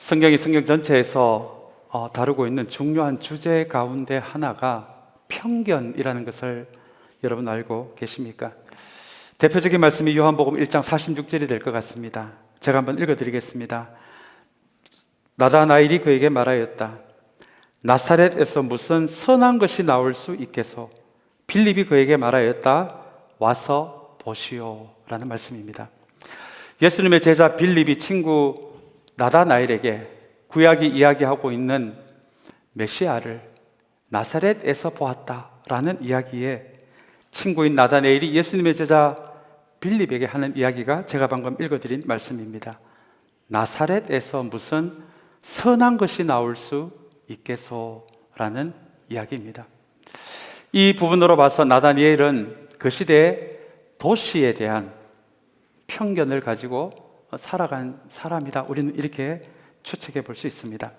성경 전체에서 다루고 있는 중요한 주제 가운데 하나가 편견이라는 것을 여러분 알고 계십니까? 대표적인 말씀이 요한복음 1장 46절이 될 것 같습니다. 제가 한번 읽어드리겠습니다. 나다나엘이 그에게 말하였다. 나사렛에서 무슨 선한 것이 나올 수 있겠소? 빌립이 그에게 말하였다. 와서 보시오 라는 말씀입니다. 예수님의 제자 빌립이 친구 나다나엘에게 구약이 이야기하고 있는 메시아를 나사렛에서 보았다라는 이야기에 친구인 나다나엘이 예수님의 제자 빌립에게 하는 이야기가 제가 방금 읽어드린 말씀입니다. 나사렛에서 무슨 선한 것이 나올 수 있겠소? 라는 이야기입니다. 이 부분으로 봐서 나다나엘은 그 시대의 도시에 대한 편견을 가지고 살아간 사람이다. 우리는 이렇게 추측해 볼 수 있습니다.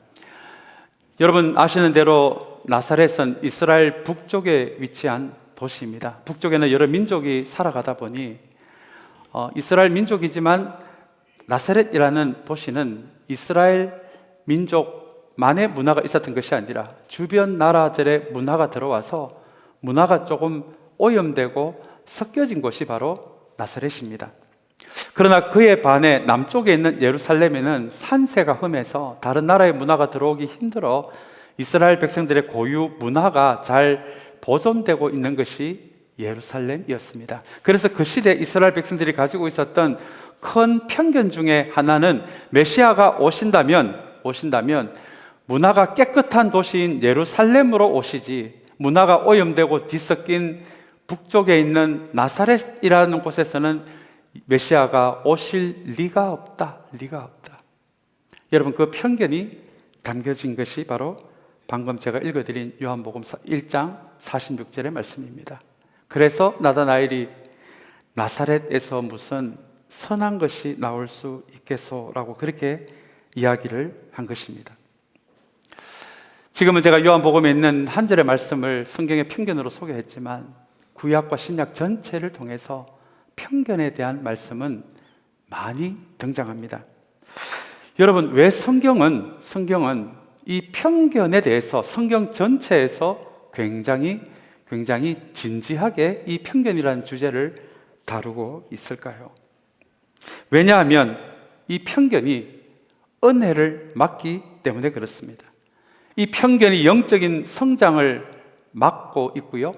여러분 아시는 대로 나사렛은 이스라엘 북쪽에 위치한 도시입니다. 북쪽에는 여러 민족이 살아가다 보니 이스라엘 민족이지만 나사렛이라는 도시는 이스라엘 민족만의 문화가 있었던 것이 아니라 주변 나라들의 문화가 들어와서 문화가 조금 오염되고 섞여진 곳이 바로 나사렛입니다. 그러나 그에 반해 남쪽에 있는 예루살렘에는 산세가 험해서 다른 나라의 문화가 들어오기 힘들어 이스라엘 백성들의 고유 문화가 잘 보존되고 있는 것이 예루살렘이었습니다. 그래서 그 시대 이스라엘 백성들이 가지고 있었던 큰 편견 중에 하나는 메시아가 오신다면 문화가 깨끗한 도시인 예루살렘으로 오시지 문화가 오염되고 뒤섞인 북쪽에 있는 나사렛이라는 곳에서는 메시아가 오실 리가 없다. 여러분 그 편견이 담겨진 것이 바로 방금 제가 읽어드린 요한복음 1장 46절의 말씀입니다. 그래서 나다나엘이 나사렛에서 무슨 선한 것이 나올 수 있겠소라고 그렇게 이야기를 한 것입니다. 지금은 제가 요한복음에 있는 한 절의 말씀을 성경의 편견으로 소개했지만 구약과 신약 전체를 통해서 편견에 대한 말씀은 많이 등장합니다. 여러분 왜 성경은 이 편견에 대해서 성경 전체에서 굉장히 진지하게 이 편견이라는 주제를 다루고 있을까요? 왜냐하면 이 편견이 은혜를 막기 때문에 그렇습니다. 이 편견이 영적인 성장을 막고 있고요.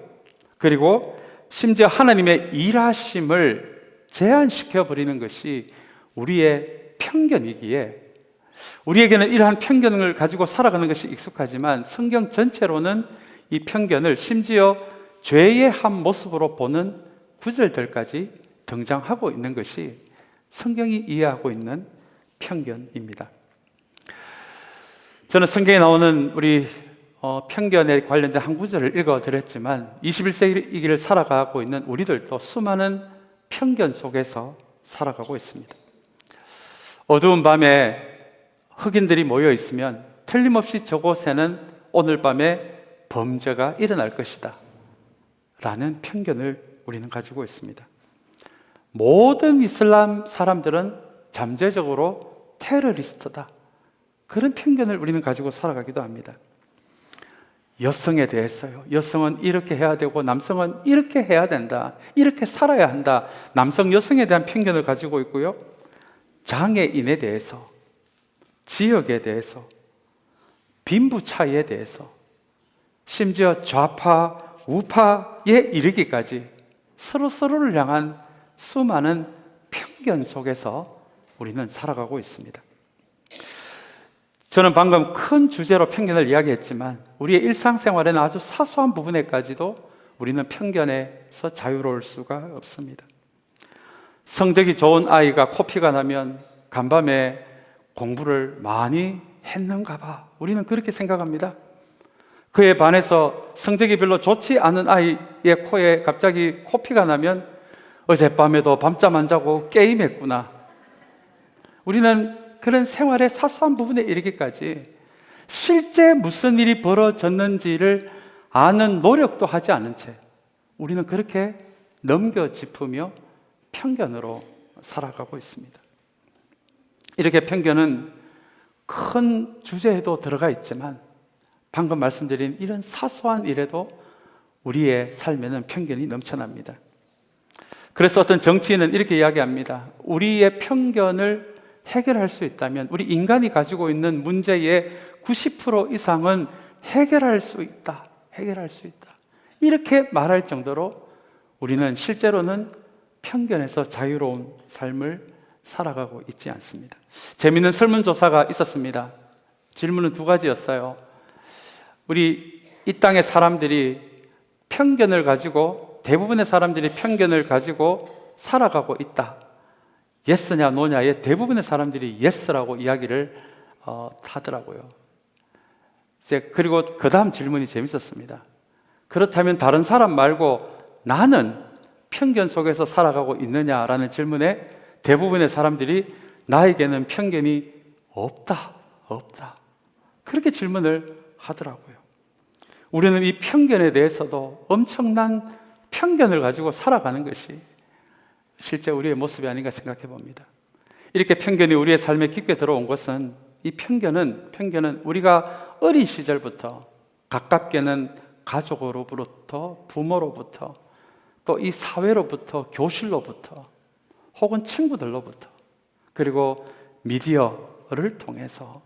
그리고 심지어 하나님의 일하심을 제한시켜 버리는 것이 우리의 편견이기에 우리에게는 이러한 편견을 가지고 살아가는 것이 익숙하지만 성경 전체로는 이 편견을 심지어 죄의 한 모습으로 보는 구절들까지 등장하고 있는 것이 성경이 이해하고 있는 편견입니다. 저는 성경에 나오는 우리 편견에 관련된 한 구절을 읽어드렸지만 21세기를 살아가고 있는 우리들도 수많은 편견 속에서 살아가고 있습니다. 어두운 밤에 흑인들이 모여 있으면 틀림없이 저곳에는 오늘 밤에 범죄가 일어날 것이다 라는 편견을 우리는 가지고 있습니다. 모든 이슬람 사람들은 잠재적으로 테러리스트다, 그런 편견을 우리는 가지고 살아가기도 합니다. 여성에 대해서요, 여성은 이렇게 해야 되고 남성은 이렇게 해야 된다, 이렇게 살아야 한다, 남성 여성에 대한 편견을 가지고 있고요. 장애인에 대해서, 지역에 대해서, 빈부 차이에 대해서, 심지어 좌파, 우파에 이르기까지 서로를 향한 수많은 편견 속에서 우리는 살아가고 있습니다. 저는 방금 큰 주제로 편견을 이야기했지만 우리의 일상생활에는 아주 사소한 부분에까지도 우리는 편견에서 자유로울 수가 없습니다. 성적이 좋은 아이가 코피가 나면 간밤에 공부를 많이 했는가 봐, 우리는 그렇게 생각합니다. 그에 반해서 성적이 별로 좋지 않은 아이의 코에 갑자기 코피가 나면 어젯밤에도 밤잠 안 자고 게임했구나. 우리는 그런 생활의 사소한 부분에 이르기까지 실제 무슨 일이 벌어졌는지를 아는 노력도 하지 않은 채 우리는 그렇게 넘겨짚으며 편견으로 살아가고 있습니다. 이렇게 편견은 큰 주제에도 들어가 있지만 방금 말씀드린 이런 사소한 일에도 우리의 삶에는 편견이 넘쳐납니다. 그래서 어떤 정치인은 이렇게 이야기합니다. 우리의 편견을 해결할 수 있다면 우리 인간이 가지고 있는 문제의 90% 이상은 해결할 수 있다. 해결할 수 있다. 이렇게 말할 정도로 우리는 실제로는 편견에서 자유로운 삶을 살아가고 있지 않습니다. 재미있는 설문조사가 있었습니다. 질문은 2가지였어요. 우리 이 땅의 사람들이 편견을 가지고, 대부분의 사람들이 편견을 가지고 살아가고 있다. 예스냐 노냐에 대부분의 사람들이 예스라고 이야기를 하더라고요. 그리고 그 다음 질문이 재밌었습니다. 그렇다면 다른 사람 말고 나는 편견 속에서 살아가고 있느냐라는 질문에 대부분의 사람들이 나에게는 편견이 없다. 그렇게 질문을 하더라고요. 우리는 이 편견에 대해서도 엄청난 편견을 가지고 살아가는 것이 실제 우리의 모습이 아닌가 생각해 봅니다. 이렇게 편견이 우리의 삶에 깊게 들어온 것은, 이 편견은 우리가 어린 시절부터, 가깝게는 가족으로부터, 부모로부터, 또 이 사회로부터, 교실로부터, 혹은 친구들로부터, 그리고 미디어를 통해서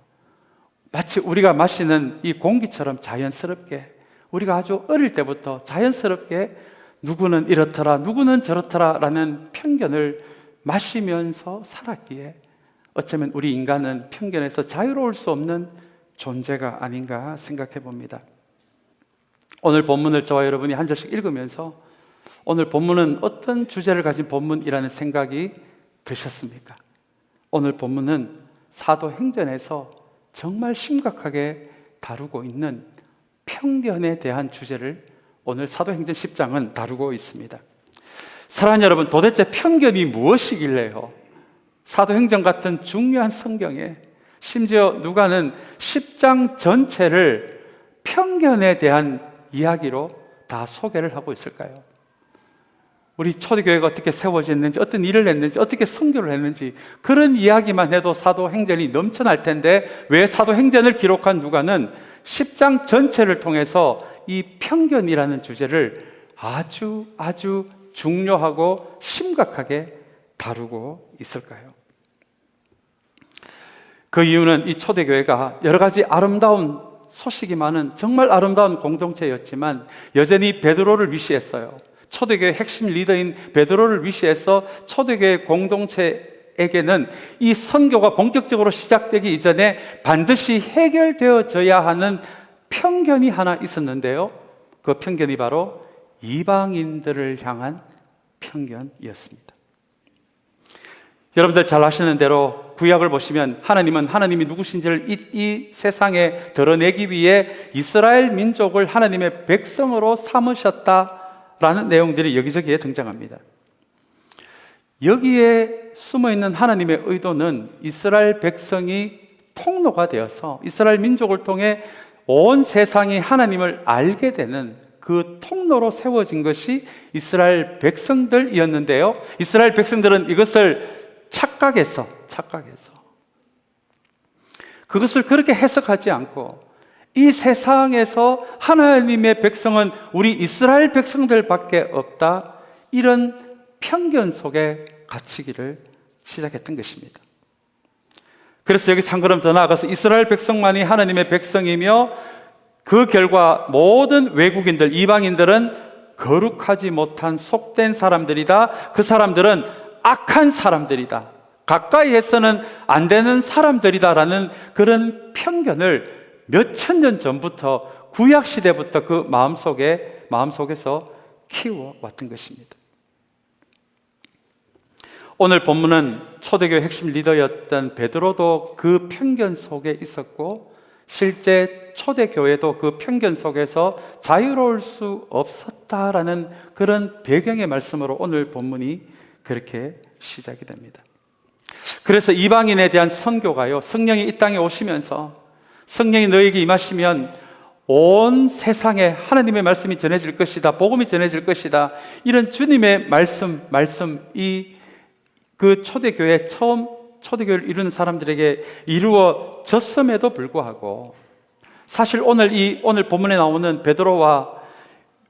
마치 우리가 마시는 이 공기처럼 자연스럽게, 우리가 아주 어릴 때부터 자연스럽게 누구는 이렇더라, 누구는 저렇더라 라는 편견을 마시면서 살았기에 어쩌면 우리 인간은 편견에서 자유로울 수 없는 존재가 아닌가 생각해 봅니다. 오늘 본문을 저와 여러분이 한 절씩 읽으면서 오늘 본문은 어떤 주제를 가진 본문이라는 생각이 드셨습니까? 오늘 본문은 사도행전에서 정말 심각하게 다루고 있는 편견에 대한 주제를 오늘 사도행전 10장은 다루고 있습니다. 사랑하는 여러분, 도대체 편견이 무엇이길래요? 사도행전 같은 중요한 성경에, 심지어 누가는 10장 전체를 편견에 대한 이야기로 다 소개를 하고 있을까요? 우리 초대교회가 어떻게 세워졌는지, 어떤 일을 했는지, 어떻게 선교를 했는지, 그런 이야기만 해도 사도행전이 넘쳐날 텐데 왜 사도행전을 기록한 누가는 10장 전체를 통해서 이 편견이라는 주제를 아주 중요하고 심각하게 다루고 있을까요? 그 이유는 이 초대교회가 여러 가지 아름다운 소식이 많은 정말 아름다운 공동체였지만 여전히 베드로를 위시했어요. 초대교회 핵심 리더인 베드로를 위시해서 초대교회 공동체에게는 이 선교가 본격적으로 시작되기 이전에 반드시 해결되어져야 하는 편견이 하나 있었는데요. 그 편견이 바로 이방인들을 향한 편견이었습니다. 여러분들 잘 아시는 대로 구약을 보시면 하나님은 하나님이 누구신지를 이 세상에 드러내기 위해 이스라엘 민족을 하나님의 백성으로 삼으셨다라는 내용들이 여기저기에 등장합니다. 여기에 숨어있는 하나님의 의도는 이스라엘 백성이 통로가 되어서 이스라엘 민족을 통해 온 세상이 하나님을 알게 되는 그 통로로 세워진 것이 이스라엘 백성들이었는데요, 이스라엘 백성들은 이것을 착각해서 그것을 그렇게 해석하지 않고 이 세상에서 하나님의 백성은 우리 이스라엘 백성들밖에 없다, 이런 편견 속에 갇히기를 시작했던 것입니다. 그래서 여기 한 걸음 더 나아가서 이스라엘 백성만이 하나님의 백성이며 그 결과 모든 외국인들, 이방인들은 거룩하지 못한 속된 사람들이다, 그 사람들은 악한 사람들이다, 가까이 해서는 안 되는 사람들이다라는 그런 편견을 몇천 년 전부터, 구약시대부터 그 마음속에서 키워왔던 것입니다. 오늘 본문은 초대교회 핵심 리더였던 베드로도 그 편견 속에 있었고 실제 초대교회도 그 편견 속에서 자유로울 수 없었다라는 그런 배경의 말씀으로 오늘 본문이 그렇게 시작이 됩니다. 그래서 이방인에 대한 선교가요, 성령이 이 땅에 오시면서 성령이 너에게 임하시면 온 세상에 하나님의 말씀이 전해질 것이다, 복음이 전해질 것이다, 이런 주님의 말씀이 그 초대교회에 처음 초대교회를 이루는 사람들에게 이루어졌음에도 불구하고 사실 오늘 본문에 나오는 베드로와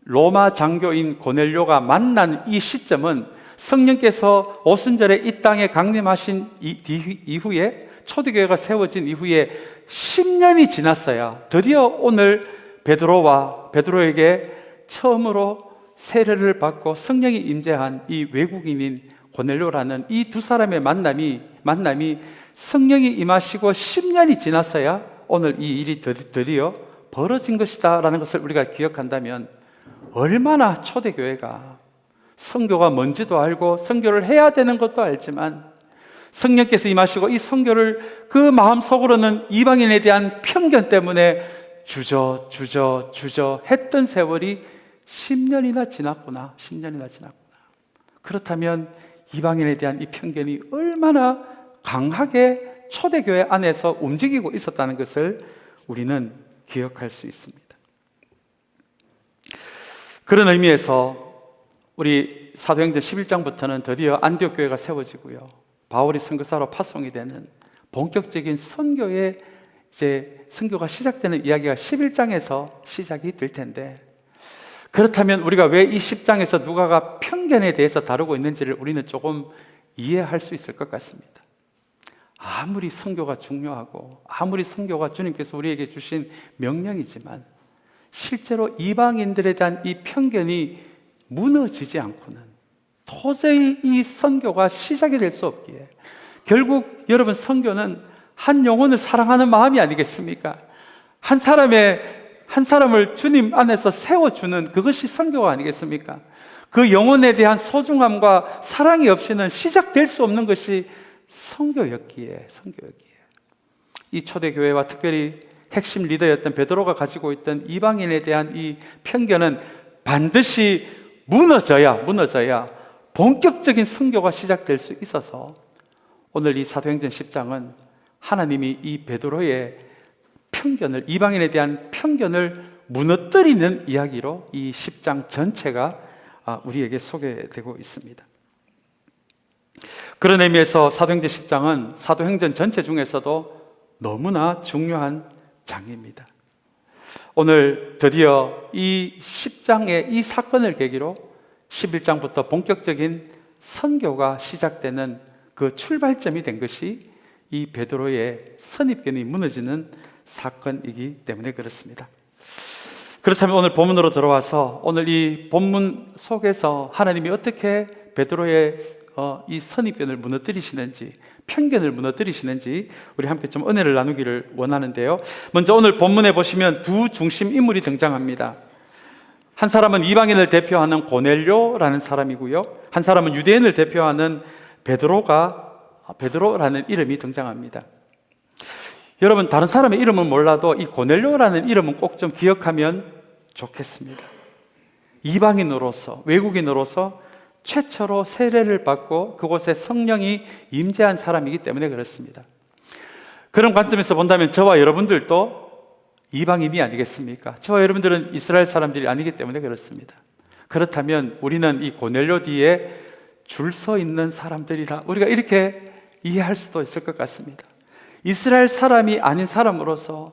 로마 장교인 고넬료가 만난 이 시점은 성령께서 오순절에 이 땅에 강림하신 이후에 초대교회가 세워진 이후에 10년이 지났어야 드디어 오늘 베드로에게 처음으로 세례를 받고 성령이 임재한 이 외국인인 고넬료라는 이 두 사람의 만남이 성령이 임하시고 10년이 지났어야 오늘 이 일이 드디어 벌어진 것이다 라는 것을 우리가 기억한다면 얼마나 초대교회가 선교가 뭔지도 알고 선교를 해야 되는 것도 알지만 성령께서 임하시고 이 선교를 그 마음속으로는 이방인에 대한 편견 때문에 주저 했던 세월이 10년이나 지났구나. 그렇다면 이방인에 대한 이 편견이 얼마나 강하게 초대교회 안에서 움직이고 있었다는 것을 우리는 기억할 수 있습니다. 그런 의미에서 우리 사도행전 11장부터는 드디어 안디옥 교회가 세워지고요, 바울이 선교사로 파송이 되는 본격적인 선교의 선교가 시작되는 이야기가 11장에서 시작이 될 텐데, 그렇다면 우리가 왜 이 10장에서 누가가 편견에 대해서 다루고 있는지를 우리는 조금 이해할 수 있을 것 같습니다. 아무리 선교가 중요하고 아무리 선교가 주님께서 우리에게 주신 명령이지만 실제로 이방인들에 대한 이 편견이 무너지지 않고는 도저히 이 선교가 시작이 될 수 없기에, 결국 여러분, 선교는 한 영혼을 사랑하는 마음이 아니겠습니까? 한 사람을 주님 안에서 세워주는 그것이 선교가 아니겠습니까? 그 영혼에 대한 소중함과 사랑이 없이는 시작될 수 없는 것이 선교였기에 이 초대교회와 특별히 핵심 리더였던 베드로가 가지고 있던 이방인에 대한 이 편견은 반드시 무너져야 본격적인 선교가 시작될 수 있어서 오늘 이 사도행전 10장은 하나님이 이 베드로의 편견을, 이방인에 대한 편견을 무너뜨리는 이야기로 이 10장 전체가 우리에게 소개되고 있습니다. 그런 의미에서 사도행전 10장은 사도행전 전체 중에서도 너무나 중요한 장입니다. 오늘 드디어 이 10장의 이 사건을 계기로 11장부터 본격적인 선교가 시작되는 그 출발점이 된 것이 이 베드로의 선입견이 무너지는 사건이기 때문에 그렇습니다. 그렇다면 오늘 본문으로 들어와서 오늘 이 본문 속에서 하나님이 어떻게 베드로의 이 선입견을 무너뜨리시는지, 편견을 무너뜨리시는지 우리 함께 좀 은혜를 나누기를 원하는데요, 먼저 오늘 본문에 보시면 두 중심 인물이 등장합니다. 한 사람은 이방인을 대표하는 고넬료라는 사람이고요, 한 사람은 유대인을 대표하는 베드로라는 이름이 등장합니다. 여러분, 다른 사람의 이름은 몰라도 이 고넬료라는 이름은 꼭 좀 기억하면 좋겠습니다. 이방인으로서, 외국인으로서 최초로 세례를 받고 그곳에 성령이 임재한 사람이기 때문에 그렇습니다. 그런 관점에서 본다면 저와 여러분들도 이방인이 아니겠습니까? 저와 여러분들은 이스라엘 사람들이 아니기 때문에 그렇습니다. 그렇다면 우리는 이 고넬료 뒤에 줄 서 있는 사람들이라 우리가 이렇게 이해할 수도 있을 것 같습니다. 이스라엘 사람이 아닌 사람으로서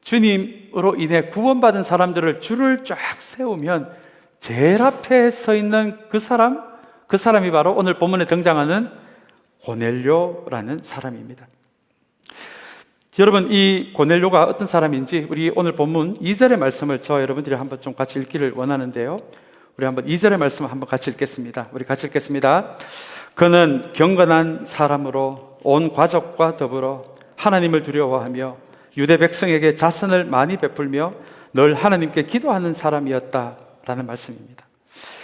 주님으로 인해 구원받은 사람들을 줄을 쫙 세우면 제일 앞에 서 있는 그 사람이 바로 오늘 본문에 등장하는 고넬료라는 사람입니다. 여러분, 이 고넬료가 어떤 사람인지 우리 오늘 본문 2절의 말씀을 저와 여러분들이 한번 좀 같이 읽기를 원하는데요, 우리 한번 2절의 말씀을 한번 같이 읽겠습니다. 우리 같이 읽겠습니다. 그는 경건한 사람으로 온 가족과 더불어 하나님을 두려워하며 유대 백성에게 자선을 많이 베풀며 늘 하나님께 기도하는 사람이었다라는 말씀입니다.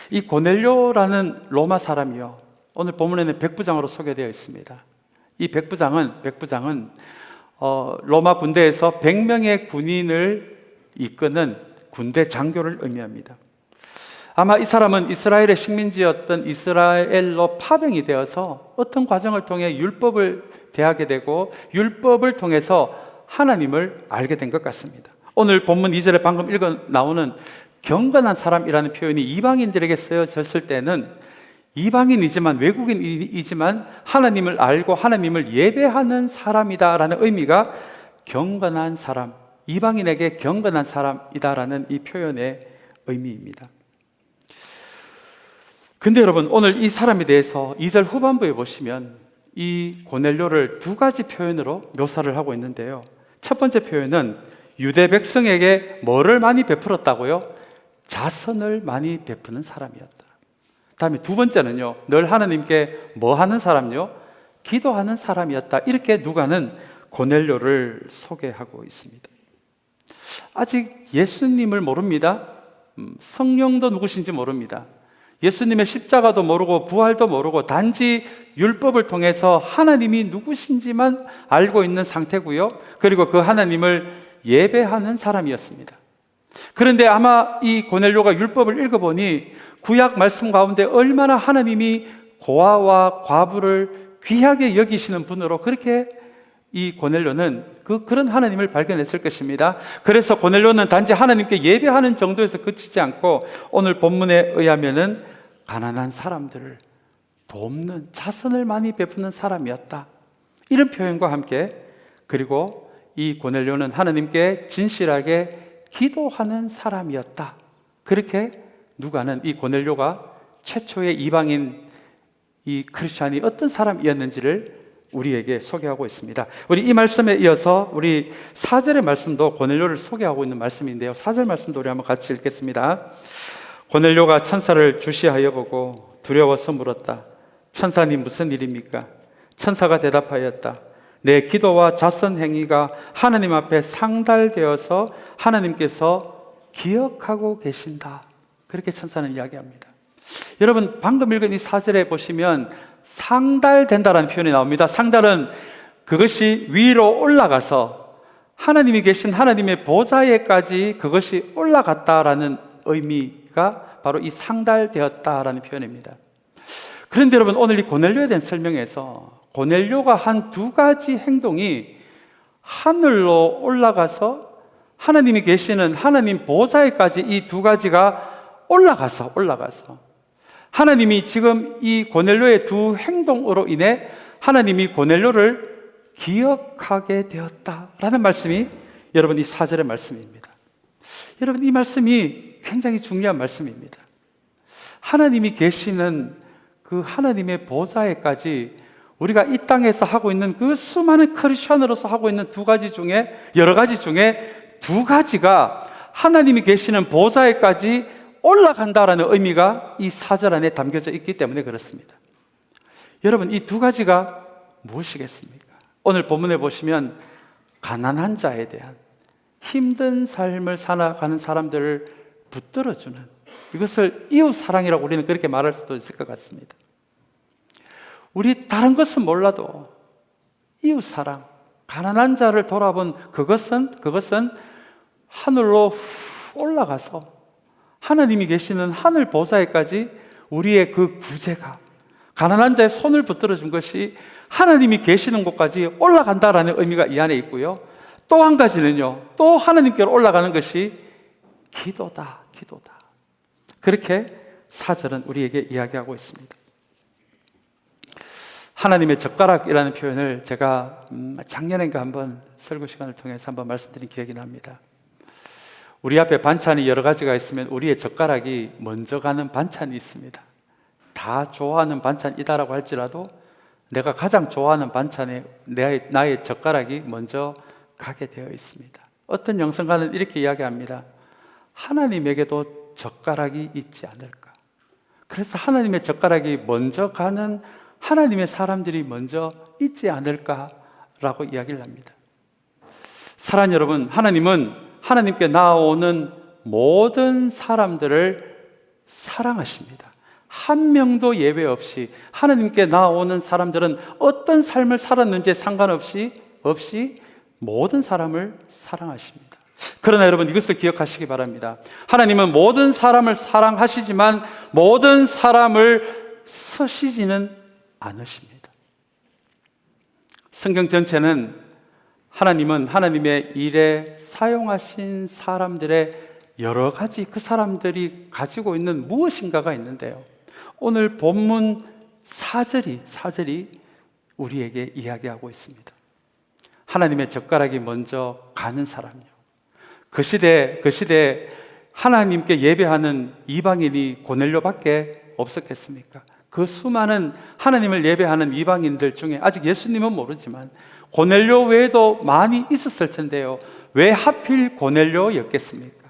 이 고넬료라는 로마 사람이요, 오늘 본문에는 백부장으로 소개되어 있습니다. 이 백부장은 로마 군대에서 100명의 군인을 이끄는 군대 장교를 의미합니다. 아마 이 사람은 이스라엘의 식민지였던 이스라엘로 파병이 되어서 어떤 과정을 통해 율법을 대하게 되고 율법을 통해서 하나님을 알게 된 것 같습니다. 오늘 본문 2절에 방금 읽어 나오는 경건한 사람이라는 표현이 이방인들에게 쓰여졌을 때는 이방인이지만 외국인이지만 하나님을 알고 하나님을 예배하는 사람이다라는 의미가 경건한 사람, 이방인에게 경건한 사람이다라는 이 표현의 의미입니다. 근데 여러분, 오늘 이 사람에 대해서 2절 후반부에 보시면 이 고넬료를 두 가지 표현으로 묘사를 하고 있는데요. 첫 번째 표현은 유대 백성에게 뭐를 많이 베풀었다고요? 자선을 많이 베푸는 사람이었다. 다음에 두 번째는요, 늘 하나님께 뭐 하는 사람요? 기도하는 사람이었다. 이렇게 누가는 고넬료를 소개하고 있습니다. 아직 예수님을 모릅니다. 성령도 누구신지 모릅니다. 예수님의 십자가도 모르고 부활도 모르고 단지 율법을 통해서 하나님이 누구신지만 알고 있는 상태고요. 그리고 그 하나님을 예배하는 사람이었습니다. 그런데 아마 이 고넬료가 율법을 읽어보니 구약 말씀 가운데 얼마나 하나님이 고아와 과부를 귀하게 여기시는 분으로 그렇게 이 고넬료는 그런 하나님을 발견했을 것입니다. 그래서 고넬료는 단지 하나님께 예배하는 정도에서 그치지 않고 오늘 본문에 의하면은 가난한 사람들을 돕는, 자선을 많이 베푸는 사람이었다. 이런 표현과 함께, 그리고 이 고넬료는 하나님께 진실하게 기도하는 사람이었다. 그렇게 누가는 이 고넬료가 최초의 이방인 이 크리스찬이 어떤 사람이었는지를 우리에게 소개하고 있습니다. 우리 이 말씀에 이어서 우리 4절의 말씀도 고넬료를 소개하고 있는 말씀인데요. 4절 말씀도 우리 한번 같이 읽겠습니다. 고넬료가 천사를 주시하여 보고 두려워서 물었다. 천사님, 무슨 일입니까? 천사가 대답하였다. 내 기도와 자선 행위가 하나님 앞에 상달되어서 하나님께서 기억하고 계신다. 그렇게 천사는 이야기합니다. 여러분, 방금 읽은 이 4절에 보시면 상달된다라는 표현이 나옵니다. 상달은 그것이 위로 올라가서 하나님이 계신 하나님의 보좌에까지 그것이 올라갔다라는 의미가 바로 이 상달되었다라는 표현입니다. 그런데 여러분, 오늘 이 고넬료에 대한 설명에서 고넬료가 한 두 가지 행동이 하늘로 올라가서 하나님이 계시는 하나님 보좌에까지 이 두 가지가 올라가서 하나님이 지금 이 고넬료의 두 행동으로 인해 하나님이 고넬료를 기억하게 되었다라는 말씀이 여러분 이 4절의 말씀입니다. 여러분, 이 말씀이 굉장히 중요한 말씀입니다. 하나님이 계시는 그 하나님의 보좌에까지 우리가 이 땅에서 하고 있는 그 수많은 크리스천으로서 하고 있는 두 가지 중에, 여러 가지 중에 두 가지가 하나님이 계시는 보좌에까지 올라간다라는 의미가 이 4절 안에 담겨져 있기 때문에 그렇습니다. 여러분, 이 두 가지가 무엇이겠습니까? 오늘 본문에 보시면 가난한 자에 대한, 힘든 삶을 살아가는 사람들을 붙들어주는, 이것을 이웃사랑이라고 우리는 그렇게 말할 수도 있을 것 같습니다. 우리 다른 것은 몰라도 이웃사랑, 가난한 자를 돌아본 그것은 하늘로 올라가서 하나님이 계시는 하늘 보좌에까지 우리의 그 구제가, 가난한 자의 손을 붙들어 준 것이 하나님이 계시는 곳까지 올라간다라는 의미가 이 안에 있고요. 또 한 가지는요, 또 하나님께로 올라가는 것이 기도다. 그렇게 4절은 우리에게 이야기하고 있습니다. 하나님의 젓가락이라는 표현을 제가 작년인가 한번 설교 시간을 통해서 한번 말씀드린 기억이 납니다. 우리 앞에 반찬이 여러 가지가 있으면 우리의 젓가락이 먼저 가는 반찬이 있습니다. 다 좋아하는 반찬이다라고 할지라도 내가 가장 좋아하는 반찬에 나의 젓가락이 먼저 가게 되어 있습니다. 어떤 영성가는 이렇게 이야기합니다. 하나님에게도 젓가락이 있지 않을까. 그래서 하나님의 젓가락이 먼저 가는 하나님의 사람들이 먼저 있지 않을까라고 이야기를 합니다. 사랑하는 여러분, 하나님은 하나님께 나아오는 모든 사람들을 사랑하십니다. 한 명도 예외 없이 하나님께 나아오는 사람들은 어떤 삶을 살았는지에 상관없이 모든 사람을 사랑하십니다. 그러나 여러분, 이것을 기억하시기 바랍니다. 하나님은 모든 사람을 사랑하시지만 모든 사람을 쓰시지는 않으십니다. 성경 전체는 하나님은 하나님의 일에 사용하신 사람들의 여러 가지 그 사람들이 가지고 있는 무엇인가가 있는데요, 오늘 본문 4절이 우리에게 이야기하고 있습니다. 하나님의 젓가락이 먼저 가는 사람이요. 그 시대 하나님께 예배하는 이방인이 고넬료밖에 없었겠습니까? 그 수많은 하나님을 예배하는 이방인들 중에 아직 예수님은 모르지만 고넬료 외에도 많이 있었을 텐데요. 왜 하필 고넬료였겠습니까?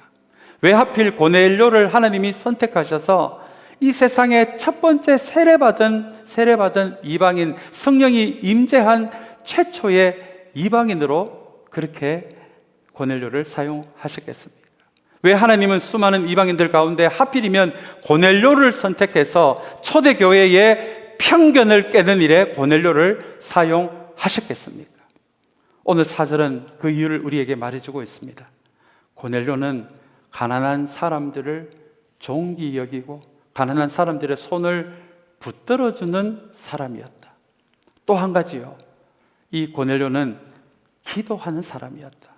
왜 하필 고넬료를 하나님이 선택하셔서 이 세상에 첫 번째 세례받은 이방인, 성령이 임재한 최초의 이방인으로 그렇게 고넬료를 사용하셨겠습니까? 왜 하나님은 수많은 이방인들 가운데 하필이면 고넬료를 선택해서 초대교회의 편견을 깨는 일에 고넬료를 사용하셨겠습니까? 오늘 4절은 그 이유를 우리에게 말해주고 있습니다. 고넬료는 가난한 사람들을 존귀 여기고 가난한 사람들의 손을 붙들어주는 사람이었다. 또 한 가지요. 이 고넬료는 기도하는 사람이었다.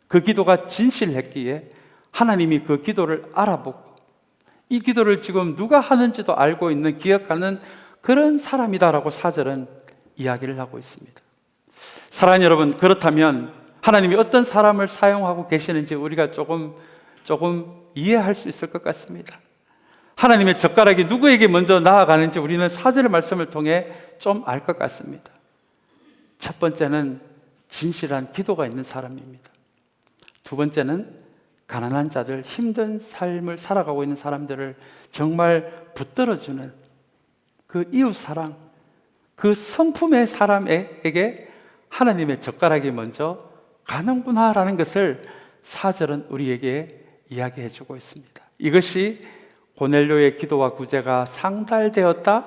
그 기도가 진실했기에 하나님이 그 기도를 알아보고 이 기도를 지금 누가 하는지도 알고 있는, 기억하는 그런 사람이다라고 4절은 이야기를 하고 있습니다. 사랑하는 여러분, 그렇다면 하나님이 어떤 사람을 사용하고 계시는지 우리가 조금 이해할 수 있을 것 같습니다. 하나님의 젓가락이 누구에게 먼저 나아가는지 우리는 4절의 말씀을 통해 좀 알 것 같습니다. 첫 번째는 진실한 기도가 있는 사람입니다. 두 번째는 가난한 자들, 힘든 삶을 살아가고 있는 사람들을 정말 붙들어주는 그 이웃사랑, 그 성품의 사람에게 하나님의 젓가락이 먼저 가는구나라는 것을 4절은 우리에게 이야기해 주고 있습니다. 이것이 고넬료의 기도와 구제가 상달되었다,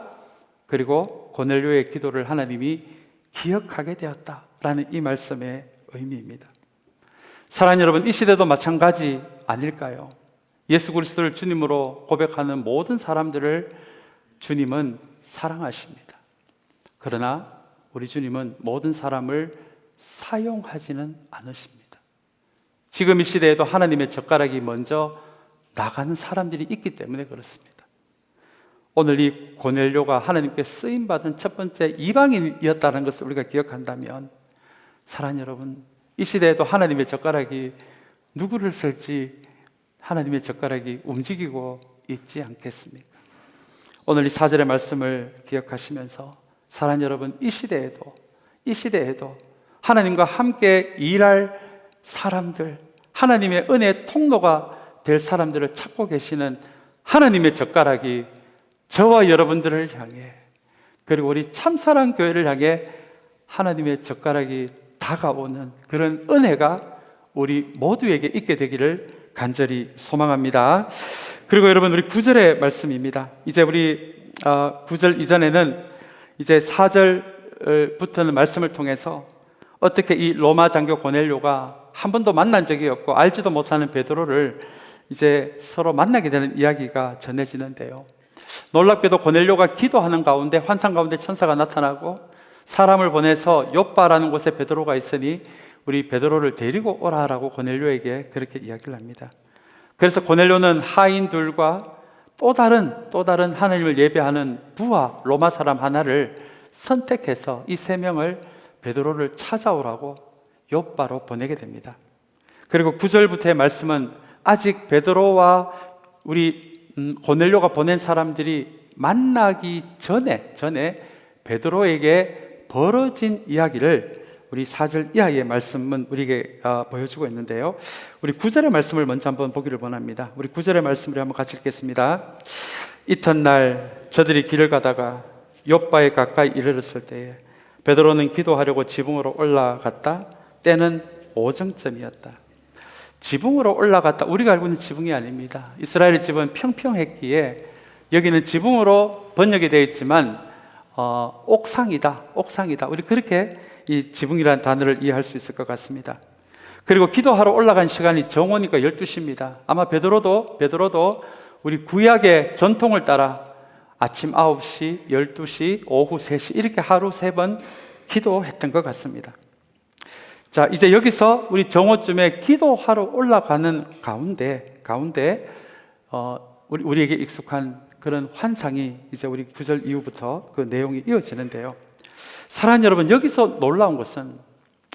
그리고 고넬료의 기도를 하나님이 기억하게 되었다라는 이 말씀의 의미입니다. 사랑하는 여러분, 이 시대도 마찬가지 아닐까요? 예수 그리스도를 주님으로 고백하는 모든 사람들을 주님은 사랑하십니다. 그러나 우리 주님은 모든 사람을 사용하지는 않으십니다. 지금 이 시대에도 하나님의 젓가락이 먼저 나가는 사람들이 있기 때문에 그렇습니다. 오늘 이 고넬료가 하나님께 쓰임받은 첫 번째 이방인이었다는 것을 우리가 기억한다면, 사랑하는 여러분, 이 시대에도 하나님의 젓가락이 누구를 쓸지 하나님의 젓가락이 움직이고 있지 않겠습니까? 오늘 이 4절의 말씀을 기억하시면서 사랑하는 여러분, 이 시대에도 하나님과 함께 일할 사람들, 하나님의 은혜의 통로가 될 사람들을 찾고 계시는 하나님의 젓가락이 저와 여러분들을 향해, 그리고 우리 참사랑교회를 향해 하나님의 젓가락이 다가오는 그런 은혜가 우리 모두에게 있게 되기를 간절히 소망합니다. 그리고 여러분, 우리 9절의 말씀입니다. 이제 우리 9절 이전에는 이제 4절부터는 말씀을 통해서 어떻게 이 로마 장교 고넬료가 한 번도 만난 적이 없고 알지도 못하는 베드로를 이제 서로 만나게 되는 이야기가 전해지는데요. 놀랍게도 고넬료가 기도하는 가운데 환상 가운데 천사가 나타나고 사람을 보내서 욥바라는 곳에 베드로가 있으니 우리 베드로를 데리고 오라라고 고넬료에게 그렇게 이야기를 합니다. 그래서 고넬료는 하인들과 또 다른 하나님을 예배하는 부하 로마 사람 하나를 선택해서 이 세 명을 베드로를 찾아오라고 욥바로 보내게 됩니다. 그리고 9절부터의 말씀은 아직 베드로와 우리 고넬료가 보낸 사람들이 만나기 전에 베드로에게 벌어진 이야기를 우리 4절 이하의 말씀은 우리에게 보여주고 있는데요. 우리 9절의 말씀을 먼저 한번 보기를 원합니다. 우리 9절의 말씀을 한번 같이 읽겠습니다. 이튿날 저들이 길을 가다가 욥바에 가까이 이르렀을 때에 베드로는 기도하려고 지붕으로 올라갔다. 때는 오정쯤이었다. 지붕으로 올라갔다. 우리가 알고 있는 지붕이 아닙니다. 이스라엘의 집은 평평했기에 여기는 지붕으로 번역이 되어 있지만 옥상이다. 우리 그렇게 이 지붕이라는 단어를 이해할 수 있을 것 같습니다. 그리고 기도하러 올라간 시간이 정오니까 12시입니다. 아마 베드로도 우리 구약의 전통을 따라 아침 9시, 12시, 오후 3시 이렇게 하루 3번 기도했던 것 같습니다. 자, 이제 여기서 우리 정오쯤에 기도하러 올라가는 가운데 우리에게 익숙한 그런 환상이 이제 우리 9절 이후부터 그 내용이 이어지는데요. 사랑하는 여러분, 여기서 놀라운 것은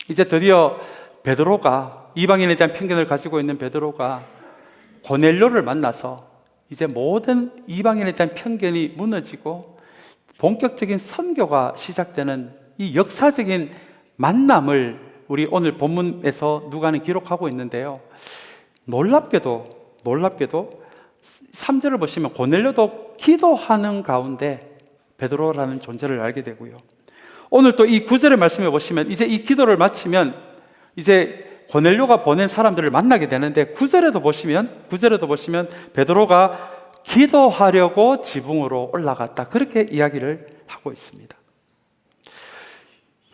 이제 드디어 베드로가, 이방인에 대한 편견을 가지고 있는 베드로가 고넬료를 만나서 이제 모든 이방인에 대한 편견이 무너지고 본격적인 선교가 시작되는 이 역사적인 만남을 우리 오늘 본문에서 누가는 기록하고 있는데요. 놀랍게도 3절을 보시면 고넬료도 기도하는 가운데 베드로라는 존재를 알게 되고요. 오늘 또 이 9절의 말씀에 보시면 이제 이 기도를 마치면 이제 고넬료가 보낸 사람들을 만나게 되는데 9절에도 보시면 베드로가 기도하려고 지붕으로 올라갔다, 그렇게 이야기를 하고 있습니다.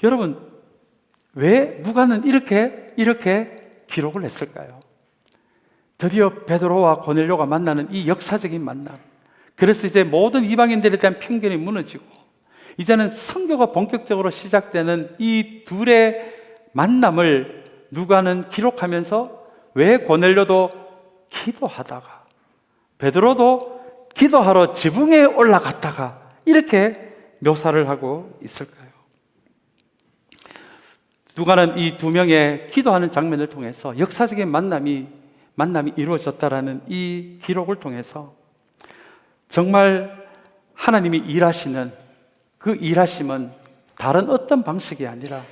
여러분, 왜 누가는 이렇게 기록을 했을까요? 드디어 베드로와 고넬료가 만나는 이 역사적인 만남, 그래서 이제 모든 이방인들에 대한 편견이 무너지고 이제는 선교가 본격적으로 시작되는 이 둘의 만남을 누가는 기록하면서 왜 고넬료도 기도하다가 베드로도 기도하러 지붕에 올라갔다가 이렇게 묘사를 하고 있을까요? 누가는 이 두 명의 기도하는 장면을 통해서 역사적인 만남이 이루어졌다라는 이 기록을 통해서 정말 하나님이 일하시는 그 일하심은 다른 어떤 방식이 아니라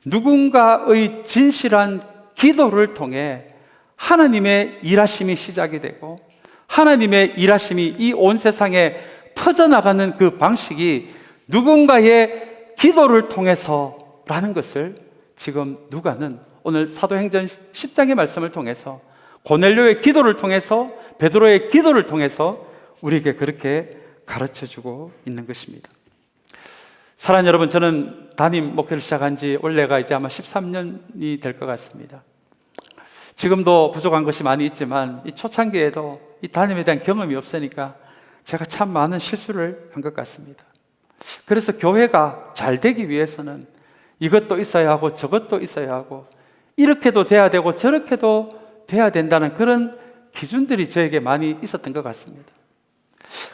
누군가의 진실한 기도를 통해 하나님의 일하심이 시작이 되고 하나님의 일하심이 이 온 세상에 퍼져나가는 그 방식이 누군가의 기도를 통해서라는 것을 지금 누가는 오늘 사도행전 10장의 말씀을 통해서 고넬료의 기도를 통해서 베드로의 기도를 통해서 우리에게 그렇게 가르쳐주고 있는 것입니다. 사랑하는 여러분, 저는 담임 목회를 시작한 지 올해가 이제 아마 13년이 될 것 같습니다. 지금도 부족한 것이 많이 있지만 이 초창기에도 이 담임에 대한 경험이 없으니까 제가 참 많은 실수를 한 것 같습니다. 그래서 교회가 잘 되기 위해서는 이것도 있어야 하고 저것도 있어야 하고 이렇게도 돼야 되고 저렇게도 돼야 된다는 그런 기준들이 저에게 많이 있었던 것 같습니다.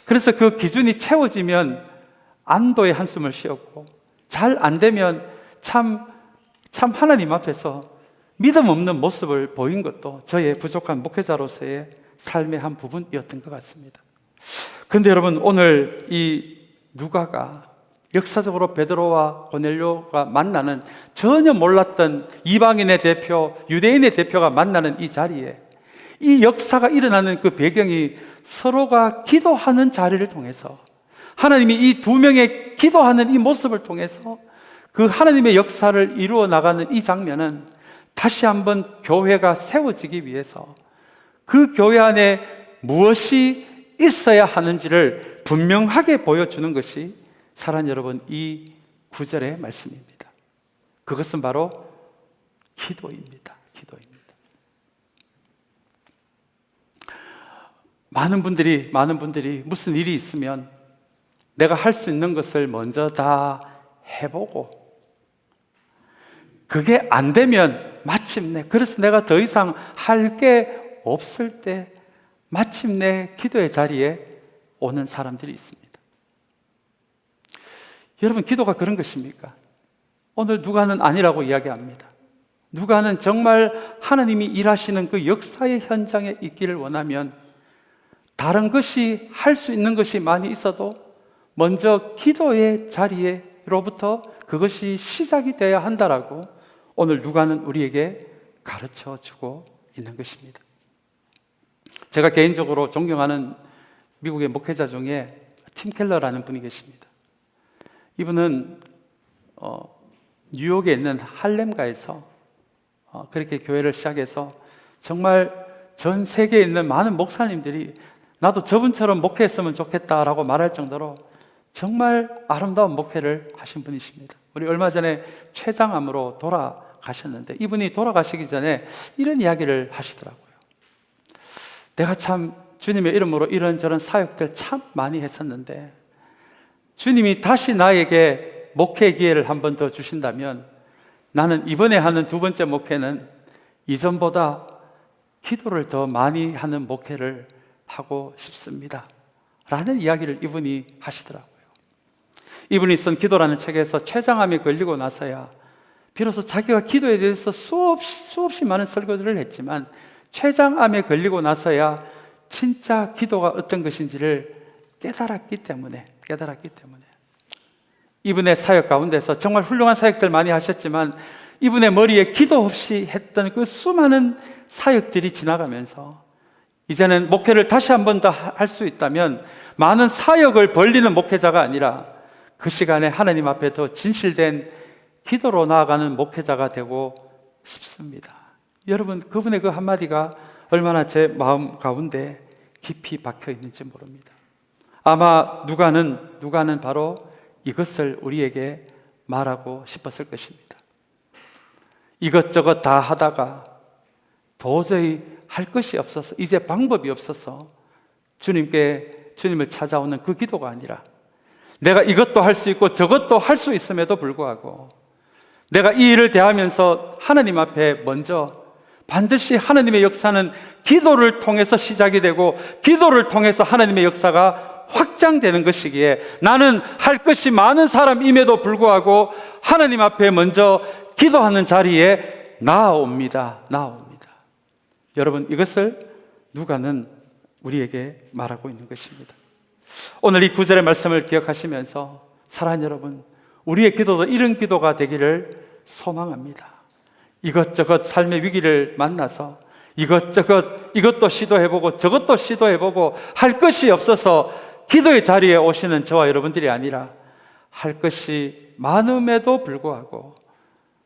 그래서 그 기준이 채워지면 안도의 한숨을 쉬었고 잘 안 되면 참 하나님 앞에서 믿음 없는 모습을 보인 것도 저의 부족한 목회자로서의 삶의 한 부분이었던 것 같습니다. 그런데 여러분, 오늘 이 누가가 역사적으로 베드로와 고넬료가 만나는 전혀 몰랐던 이방인의 대표, 유대인의 대표가 만나는 이 자리에 이 역사가 일어나는 그 배경이 서로가 기도하는 자리를 통해서 하나님이 이 두 명의 기도하는 이 모습을 통해서 그 하나님의 역사를 이루어 나가는 이 장면은 다시 한번 교회가 세워지기 위해서 그 교회 안에 무엇이 있어야 하는지를 분명하게 보여주는 것이 사랑하는 여러분, 이 9절의 말씀입니다. 그것은 바로 기도입니다. 많은 분들이 무슨 일이 있으면 내가 할 수 있는 것을 먼저 다 해보고 그게 안 되면 마침내, 그래서 내가 더 이상 할 게 없을 때 마침내 기도의 자리에 오는 사람들이 있습니다. 여러분, 기도가 그런 것입니까? 오늘 누가는 아니라고 이야기합니다. 누가는 정말 하나님이 일하시는 그 역사의 현장에 있기를 원하면 다른 것이 할 수 있는 것이 많이 있어도 먼저 기도의 자리로부터 그것이 시작이 되어야 한다라고 오늘 누가는 우리에게 가르쳐 주고 있는 것입니다. 제가 개인적으로 존경하는 미국의 목회자 중에 팀 켈러라는 분이 계십니다. 이분은 뉴욕에 있는 할렘가에서 그렇게 교회를 시작해서 정말 전 세계에 있는 많은 목사님들이 나도 저분처럼 목회했으면 좋겠다라고 말할 정도로 정말 아름다운 목회를 하신 분이십니다. 우리 얼마 전에 췌장암으로 돌아가셨는데 이분이 돌아가시기 전에 이런 이야기를 하시더라고요. 내가 참 주님의 이름으로 이런저런 사역들 참 많이 했었는데 주님이 다시 나에게 목회 기회를 한 번 더 주신다면 나는 이번에 하는 두 번째 목회는 이전보다 기도를 더 많이 하는 목회를 하고 싶습니다 라는 이야기를 이분이 하시더라고요. 이분이 쓴 기도라는 책에서 췌장암에 걸리고 나서야 비로소 자기가 기도에 대해서 수없이 많은 설교들을 했지만 췌장암에 걸리고 나서야 진짜 기도가 어떤 것인지를 깨달았기 때문에 이분의 사역 가운데서 정말 훌륭한 사역들 많이 하셨지만 이분의 머리에 기도 없이 했던 그 수많은 사역들이 지나가면서 이제는 목회를 다시 한 번 더 할 수 있다면 많은 사역을 벌리는 목회자가 아니라 그 시간에 하나님 앞에 더 진실된 기도로 나아가는 목회자가 되고 싶습니다. 여러분, 그분의 그 한마디가 얼마나 제 마음 가운데 깊이 박혀 있는지 모릅니다. 아마 누가는 바로 이것을 우리에게 말하고 싶었을 것입니다. 이것저것 다 하다가 도저히 할 것이 없어서, 이제 방법이 없어서 주님을 찾아오는 그 기도가 아니라 내가 이것도 할 수 있고 저것도 할 수 있음에도 불구하고 내가 이 일을 대하면서 하나님 앞에 먼저 반드시 하나님의 역사는 기도를 통해서 시작이 되고 기도를 통해서 하나님의 역사가 확장되는 것이기에 나는 할 것이 많은 사람임에도 불구하고 하나님 앞에 먼저 기도하는 자리에 나아옵니다. 여러분, 이것을 누가는 우리에게 말하고 있는 것입니다. 오늘 이 9절의 말씀을 기억하시면서 사랑하는 여러분, 우리의 기도도 이런 기도가 되기를 소망합니다. 이것저것 삶의 위기를 만나서 이것도 시도해보고 저것도 시도해보고 할 것이 없어서 기도의 자리에 오시는 저와 여러분들이 아니라 할 것이 많음에도 불구하고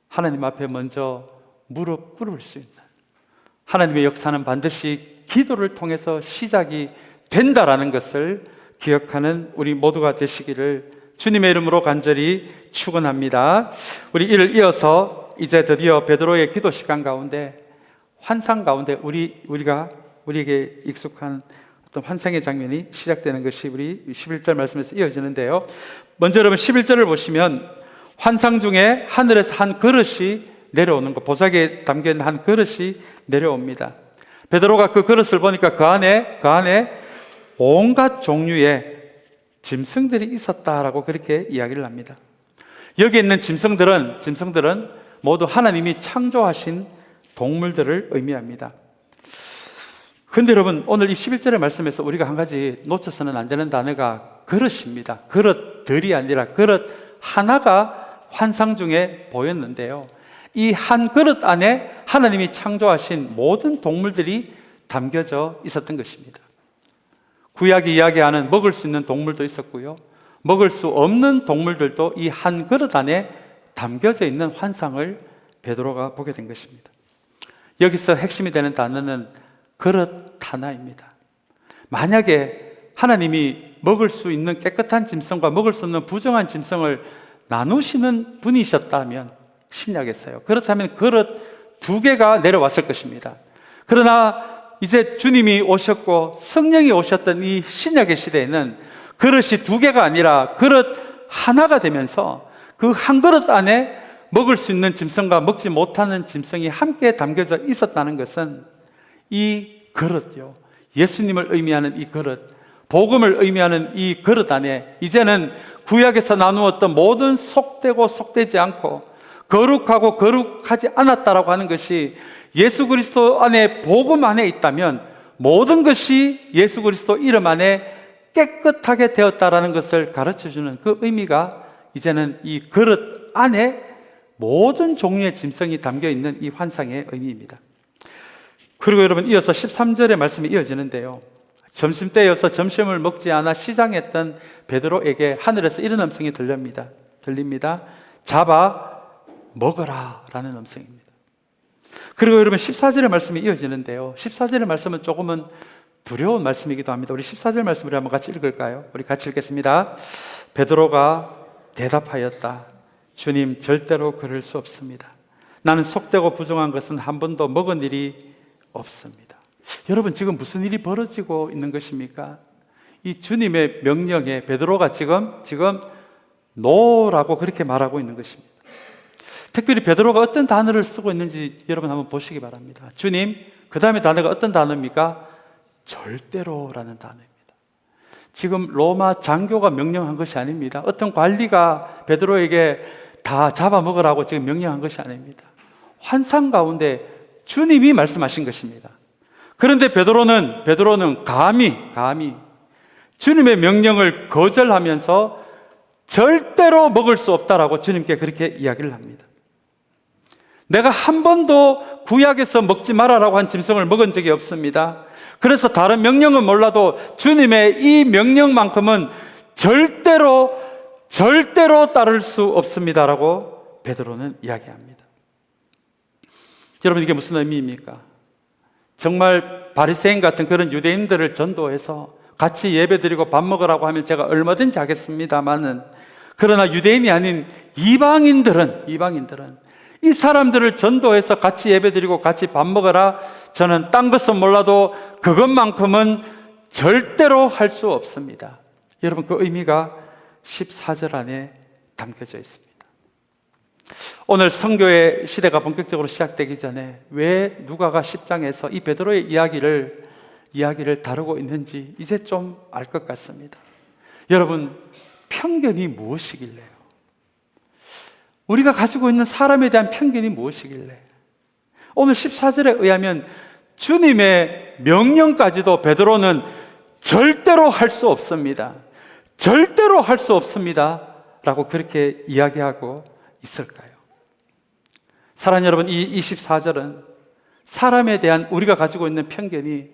하나님 앞에 먼저 무릎 꿇을 수 있는, 하나님의 역사는 반드시 기도를 통해서 시작이 된다라는 것을 기억하는 우리 모두가 되시기를 주님의 이름으로 간절히 축원합니다. 우리 이를 이어서 이제 드디어 베드로의 기도 시간 가운데 환상 가운데 우리에게 익숙한 어떤 환상의 장면이 시작되는 것이 우리 11절 말씀에서 이어지는데요. 먼저 여러분 11절을 보시면 환상 중에 하늘에서 한 그릇이 내려오는 것, 보석에 담겨있는 한 그릇이 내려옵니다. 베드로가 그 그릇을 보니까 그 안에 온갖 종류의 짐승들이 있었다라고 그렇게 이야기를 합니다. 여기 있는 짐승들은 모두 하나님이 창조하신 동물들을 의미합니다. 그런데 여러분, 오늘 이 11절의 말씀에서 우리가 한 가지 놓쳐서는 안 되는 단어가 그릇입니다. 그릇들이 아니라 그릇 하나가 환상 중에 보였는데요, 이 한 그릇 안에 하나님이 창조하신 모든 동물들이 담겨져 있었던 것입니다. 구약이 이야기하는 먹을 수 있는 동물도 있었고요, 먹을 수 없는 동물들도 이 한 그릇 안에 담겨져 있는 환상을 베드로가 보게 된 것입니다. 여기서 핵심이 되는 단어는 그릇 하나입니다. 만약에 하나님이 먹을 수 있는 깨끗한 짐승과 먹을 수 없는 부정한 짐승을 나누시는 분이셨다면, 신약에서요, 그렇다면 그릇 2개가 내려왔을 것입니다. 그러나 이제 주님이 오셨고 성령이 오셨던 이 신약의 시대에는 그릇이 2개가 아니라 그릇 하나가 되면서 그 한 그릇 안에 먹을 수 있는 짐승과 먹지 못하는 짐승이 함께 담겨져 있었다는 것은 이 그릇요, 예수님을 의미하는 이 그릇, 복음을 의미하는 이 그릇 안에 이제는 구약에서 나누었던 모든 속되고 속되지 않고 거룩하고 거룩하지 않았다라고 하는 것이 예수 그리스도 안에, 복음 안에 있다면 모든 것이 예수 그리스도 이름 안에 깨끗하게 되었다라는 것을 가르쳐주는 그 의미가 이제는 이 그릇 안에 모든 종류의 짐승이 담겨있는 이 환상의 의미입니다. 그리고 여러분, 이어서 13절의 말씀이 이어지는데요, 점심때여서 점심을 먹지 않아 시장했던 베드로에게 하늘에서 이런 음성이 들립니다. 잡아 먹어라 라는 음성입니다. 그리고 여러분 14절의 말씀이 이어지는데요, 14절의 말씀은 조금은 두려운 말씀이기도 합니다. 우리 14절 말씀을 한번 같이 읽을까요? 우리 같이 읽겠습니다. 베드로가 대답하였다. 주님, 절대로 그럴 수 없습니다. 나는 속되고 부정한 것은 한 번도 먹은 일이 없습니다. 여러분, 지금 무슨 일이 벌어지고 있는 것입니까? 이 주님의 명령에 베드로가 지금 노라고 그렇게 말하고 있는 것입니다. 특별히 베드로가 어떤 단어를 쓰고 있는지 여러분 한번 보시기 바랍니다. 주님, 그 다음에 단어가 어떤 단어입니까? 절대로라는 단어입니다. 지금 로마 장교가 명령한 것이 아닙니다. 어떤 관리가 베드로에게 다 잡아먹으라고 지금 명령한 것이 아닙니다. 환상 가운데 주님이 말씀하신 것입니다. 그런데 베드로는 감히 주님의 명령을 거절하면서 절대로 먹을 수 없다라고 주님께 그렇게 이야기를 합니다. 내가 한 번도 구약에서 먹지 말아라고 한 짐승을 먹은 적이 없습니다. 그래서 다른 명령은 몰라도 주님의 이 명령만큼은 절대로 따를 수 없습니다라고 베드로는 이야기합니다. 여러분, 이게 무슨 의미입니까? 정말 바리새인 같은 그런 유대인들을 전도해서 같이 예배드리고 밥 먹으라고 하면 제가 얼마든지 하겠습니다만은, 그러나 유대인이 아닌 이방인들은 이 사람들을 전도해서 같이 예배드리고 같이 밥 먹어라, 저는 딴 것은 몰라도 그것만큼은 절대로 할 수 없습니다. 여러분, 그 의미가 14절 안에 담겨져 있습니다. 오늘 선교의 시대가 본격적으로 시작되기 전에 왜 누가가 10장에서 이 베드로의 이야기를 다루고 있는지 이제 좀 알 것 같습니다. 여러분, 편견이 무엇이길래요? 우리가 가지고 있는 사람에 대한 편견이 무엇이길래? 오늘 14절에 의하면 주님의 명령까지도 베드로는 절대로 할 수 없습니다. 절대로 할 수 없습니다 라고 그렇게 이야기하고 있을까요? 사랑하는 여러분, 이 24절은 사람에 대한 우리가 가지고 있는 편견이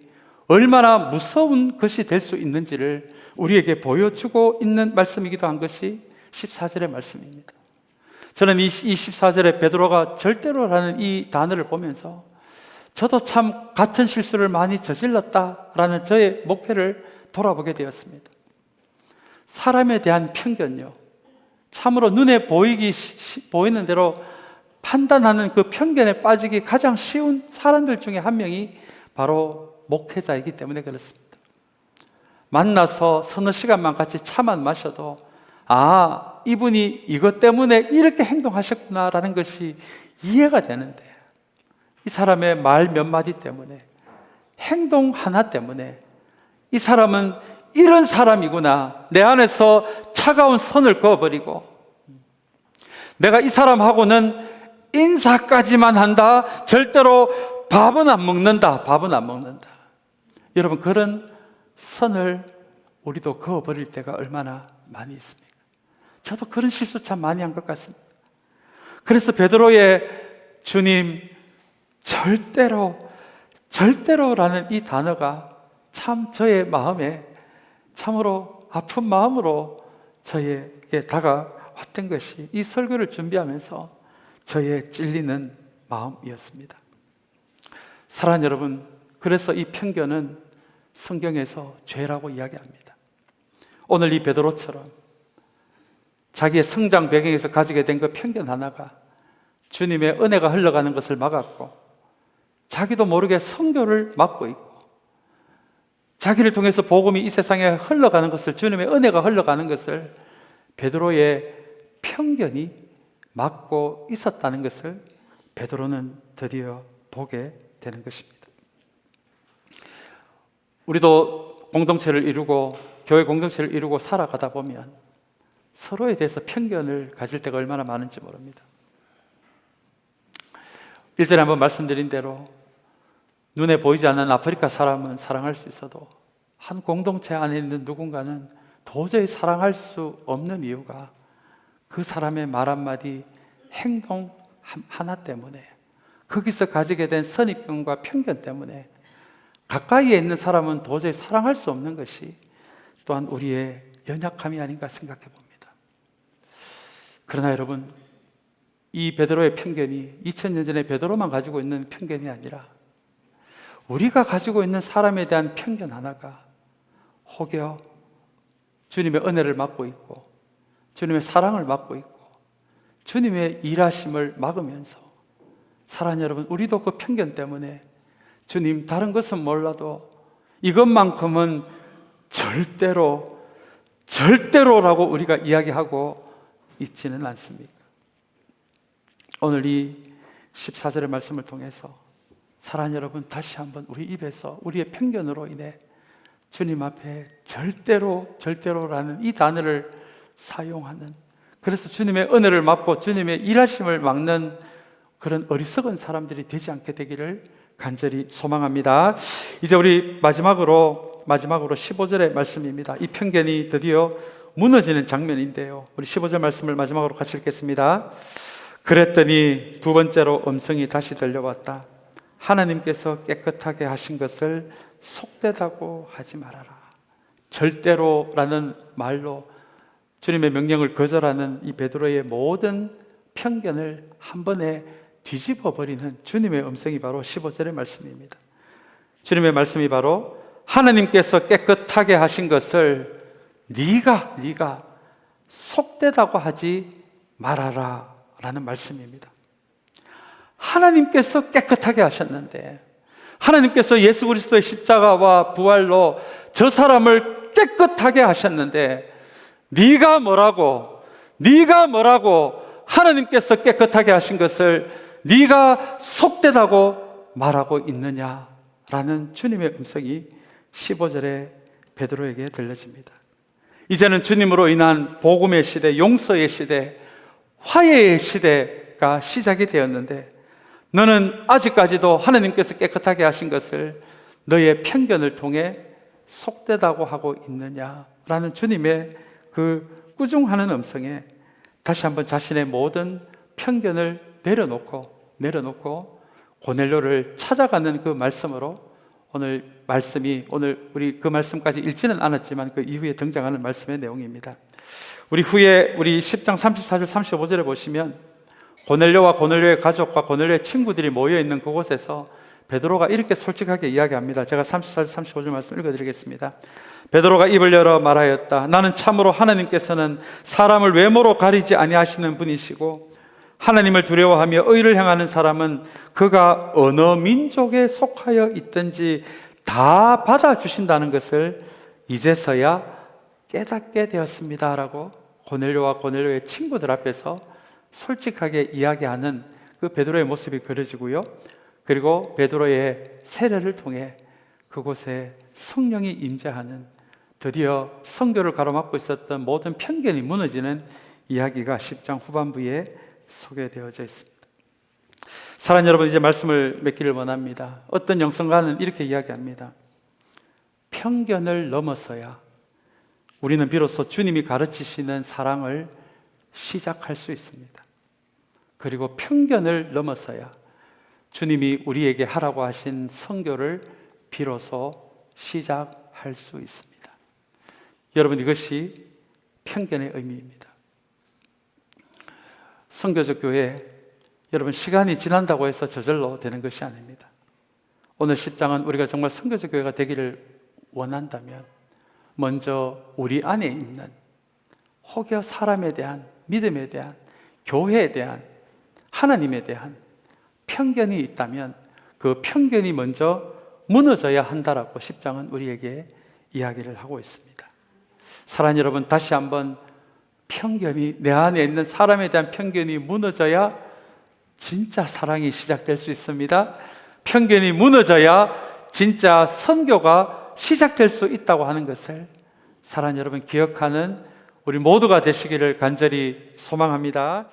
얼마나 무서운 것이 될 수 있는지를 우리에게 보여주고 있는 말씀이기도 한 것이 14절의 말씀입니다. 저는 이 14절에 베드로가 절대로라는 이 단어를 보면서 저도 참 같은 실수를 많이 저질렀다라는 저의 목표를 돌아보게 되었습니다. 사람에 대한 편견요, 참으로 눈에 보이는 대로 판단하는 그 편견에 빠지기 가장 쉬운 사람들 중에 한 명이 바로 목회자이기 때문에 그렇습니다. 만나서 서너 시간만 같이 차만 마셔도 이분이 이것 때문에 이렇게 행동하셨구나라는 것이 이해가 되는데, 이 사람의 말 몇 마디 때문에, 행동 하나 때문에 이 사람은 이런 사람이구나, 내 안에서 차가운 선을 그어버리고 내가 이 사람하고는 인사까지만 한다, 절대로 밥은 안 먹는다. 여러분, 그런 선을 우리도 그어버릴 때가 얼마나 많이 있습니까? 저도 그런 실수 참 많이 한 것 같습니다. 그래서 베드로의 주님 절대로라는 이 단어가 참 저의 마음에 참으로 아픈 마음으로 저에게 다가왔던 것이 이 설교를 준비하면서 저의 찔리는 마음이었습니다. 사랑하는 여러분, 그래서 이 편견은 성경에서 죄라고 이야기합니다. 오늘 이 베드로처럼 자기의 성장 배경에서 가지게 된 그 편견 하나가 주님의 은혜가 흘러가는 것을 막았고, 자기도 모르게 선교를 막고 있고, 자기를 통해서 복음이 이 세상에 흘러가는 것을, 주님의 은혜가 흘러가는 것을 베드로의 편견이 막고 있었다는 것을 베드로는 드디어 보게 되는 것입니다. 우리도 공동체를 이루고 교회 공동체를 이루고 살아가다 보면 서로에 대해서 편견을 가질 때가 얼마나 많은지 모릅니다. 일전에 한번 말씀드린 대로 눈에 보이지 않는 아프리카 사람은 사랑할 수 있어도 한 공동체 안에 있는 누군가는 도저히 사랑할 수 없는 이유가 그 사람의 말 한마디, 행동 하나 때문에, 거기서 가지게 된 선입견과 편견 때문에 가까이에 있는 사람은 도저히 사랑할 수 없는 것이 또한 우리의 연약함이 아닌가 생각해 봅니다. 그러나 여러분, 이 베드로의 편견이 2000년 전에 베드로만 가지고 있는 편견이 아니라 우리가 가지고 있는 사람에 대한 편견 하나가 혹여 주님의 은혜를 막고 있고, 주님의 사랑을 막고 있고, 주님의 일하심을 막으면서, 사랑하는 여러분, 우리도 그 편견 때문에 주님, 다른 것은 몰라도 이것만큼은 절대로라고 우리가 이야기하고 있지는 않습니까? 오늘 이 14절의 말씀을 통해서 사랑하는 여러분, 다시 한번 우리 입에서 우리의 편견으로 인해 주님 앞에 절대로라는 이 단어를 사용하는, 그래서 주님의 은혜를 막고 주님의 일하심을 막는 그런 어리석은 사람들이 되지 않게 되기를 간절히 소망합니다. 이제 우리 마지막으로 15절의 말씀입니다. 이 편견이 드디어 무너지는 장면인데요, 우리 15절 말씀을 마지막으로 같이 읽겠습니다. 그랬더니 두 번째로 음성이 다시 들려왔다. 하나님께서 깨끗하게 하신 것을 속되다고 하지 말아라. 절대로라는 말로 주님의 명령을 거절하는 이 베드로의 모든 편견을 한 번에 뒤집어 버리는 주님의 음성이 바로 15절의 말씀입니다. 주님의 말씀이 바로 하나님께서 깨끗하게 하신 것을 네가 속되다고 하지 말아라 라는 말씀입니다. 하나님께서 깨끗하게 하셨는데, 하나님께서 예수 그리스도의 십자가와 부활로 저 사람을 깨끗하게 하셨는데, 네가 뭐라고 하나님께서 깨끗하게 하신 것을 네가 속되다고 말하고 있느냐라는 주님의 음성이 15절에 베드로에게 들려집니다. 이제는 주님으로 인한 복음의 시대, 용서의 시대, 화해의 시대가 시작이 되었는데, 너는 아직까지도 하나님께서 깨끗하게 하신 것을 너의 편견을 통해 속되다고 하고 있느냐라는 주님의 그 꾸중하는 음성에 다시 한번 자신의 모든 편견을 내려놓고 고넬료를 찾아가는 그 말씀으로 오늘 우리 그 말씀까지 읽지는 않았지만 그 이후에 등장하는 말씀의 내용입니다. 우리 10장 34절 35절에 보시면 고넬료와 고넬료의 가족과 고넬료의 친구들이 모여있는 그곳에서 베드로가 이렇게 솔직하게 이야기합니다. 제가 34절 35절 말씀 읽어드리겠습니다. 베드로가 입을 열어 말하였다. 나는 참으로 하나님께서는 사람을 외모로 가리지 아니하시는 분이시고, 하나님을 두려워하며 의를 행하는 사람은 그가 어느 민족에 속하여 있든지 다 받아주신다는 것을 이제서야 깨닫게 되었습니다 라고 고넬료와 고넬료의 친구들 앞에서 솔직하게 이야기하는 그 베드로의 모습이 그려지고요, 그리고 베드로의 세례를 통해 그곳에 성령이 임재하는, 드디어 선교를 가로막고 있었던 모든 편견이 무너지는 이야기가 10장 후반부에 소개되어져 있습니다. 사랑하는 여러분, 이제 말씀을 맺기를 원합니다. 어떤 영성가는 이렇게 이야기합니다. 편견을 넘어서야 우리는 비로소 주님이 가르치시는 사랑을 시작할 수 있습니다. 그리고 편견을 넘어서야 주님이 우리에게 하라고 하신 선교를 비로소 시작할 수 있습니다. 여러분, 이것이 편견의 의미입니다. 선교적 교회, 여러분, 시간이 지난다고 해서 저절로 되는 것이 아닙니다. 오늘 10장은 우리가 정말 선교적 교회가 되기를 원한다면 먼저 우리 안에 있는 혹여 사람에 대한, 믿음에 대한, 교회에 대한, 하나님에 대한 편견이 있다면 그 편견이 먼저 무너져야 한다라고 10장은 우리에게 이야기를 하고 있습니다. 사랑하는 여러분, 다시 한번 편견이, 내 안에 있는 사람에 대한 편견이 무너져야 진짜 사랑이 시작될 수 있습니다. 편견이 무너져야 진짜 선교가 시작될 수 있다고 하는 것을 사랑하는 여러분 기억하는 우리 모두가 되시기를 간절히 소망합니다.